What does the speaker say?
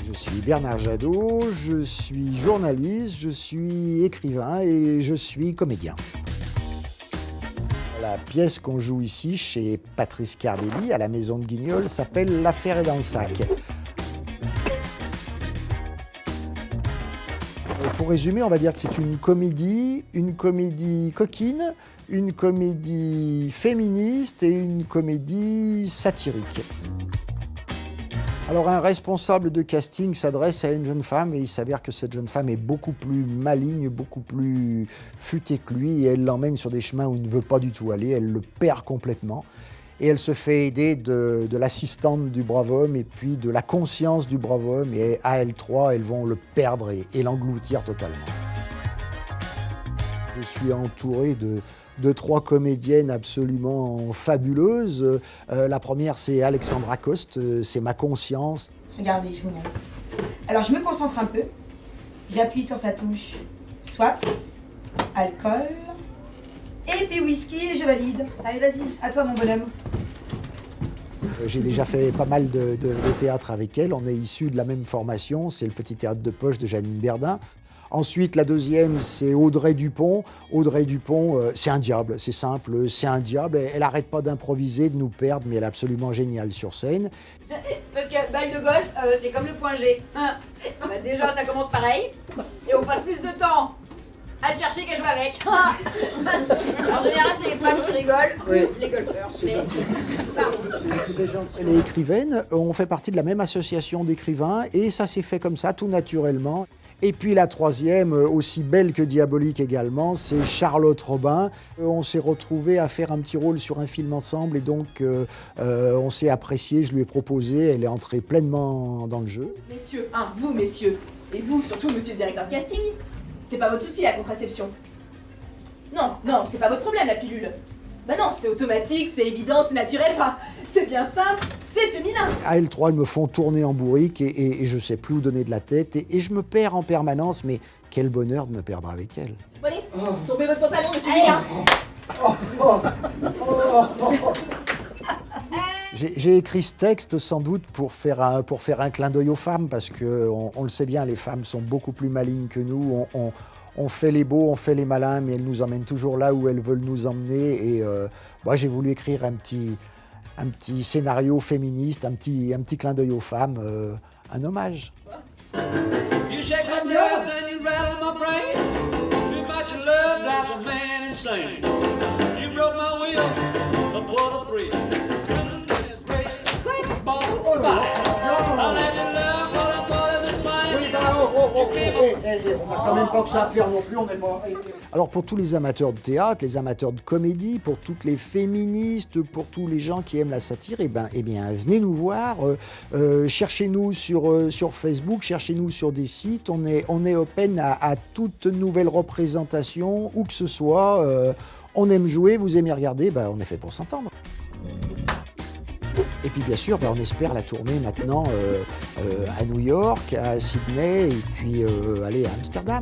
Je suis Bernard Jadot, je suis journaliste, je suis écrivain et je suis comédien. La pièce qu'on joue ici chez Patrice Cardelli à la Maison de Guignol s'appelle L'affaire est dans le sac. Pour résumer, on va dire que c'est une comédie coquine, une comédie féministe et une comédie satirique. Alors un responsable de casting s'adresse à une jeune femme et il s'avère que cette jeune femme est beaucoup plus maligne, beaucoup plus futée que lui et elle l'emmène sur des chemins où il ne veut pas du tout aller, elle le perd complètement et elle se fait aider de l'assistante du brave homme et puis de la conscience du brave homme et à elles trois, elles vont le perdre et l'engloutir totalement. Je suis entouré de trois comédiennes absolument fabuleuses. La première, c'est Alexandra Coste, c'est ma conscience. Regardez, je vous montre. Alors, je me concentre un peu. J'appuie sur sa touche soif, alcool, et puis whisky, et je valide. Allez, vas-y, à toi, mon bonhomme. J'ai déjà fait pas mal de théâtre avec elle. On est issus de la même formation. C'est le Petit Théâtre de Poche de Janine Berdin. Ensuite, la deuxième, c'est Audrey Dupont. Audrey Dupont, c'est un diable, c'est simple, c'est un diable. Elle n'arrête pas d'improviser, de nous perdre, mais elle est absolument géniale sur scène. Parce que balle de golf, c'est comme le point G. Hein, bah déjà, ça commence pareil, et on passe plus de temps à le chercher qu'à jouer avec. En général, c'est les femmes qui rigolent, Oui. Les golfeurs. C'est gentil. Elle est écrivaine, on fait partie de la même association d'écrivains, et ça s'est fait comme ça, tout naturellement. Et puis la troisième, aussi belle que diabolique également, c'est Charlotte Robin. On s'est retrouvés à faire un petit rôle sur un film ensemble et donc on s'est apprécié, je lui ai proposé, elle est entrée pleinement dans le jeu. Messieurs, vous messieurs, et vous surtout monsieur le directeur de casting, c'est pas votre souci la contraception. Non, c'est pas votre problème la pilule. Bah non, c'est automatique, c'est évident, c'est naturel, enfin, c'est bien simple, c'est féminin. À L3, elles me font tourner en bourrique et je sais plus où donner de la tête et je me perds en permanence, mais quel bonheur de me perdre avec elles. Bon allez, tombez votre pantalon, monsieur Julien. J'ai écrit ce texte sans doute pour faire un clin d'œil aux femmes, parce qu'on le sait bien, les femmes sont beaucoup plus malignes que nous. On fait les beaux, on fait les malins, mais elles nous emmènent toujours là où elles veulent nous emmener. Et moi, j'ai voulu écrire un petit scénario féministe, un petit clin d'œil aux femmes, un hommage. You shake my nerves and you rattle my brain. Too much love drives a man insane. You broke my will, but what a thrill. Goodness gracious, great ball of fire. I let you love what I thought it was mine. On n'a quand même pas que ça à faire non plus, on est pas... Alors pour tous les amateurs de théâtre, les amateurs de comédie, pour toutes les féministes, pour tous les gens qui aiment la satire, eh bien, venez nous voir, cherchez-nous sur Facebook, cherchez-nous sur des sites, on est open à toute nouvelle représentation, où que ce soit, on aime jouer, vous aimez regarder, on est fait pour s'entendre. Et puis bien sûr, on espère la tourner maintenant à New York, à Sydney et puis aller à Amsterdam.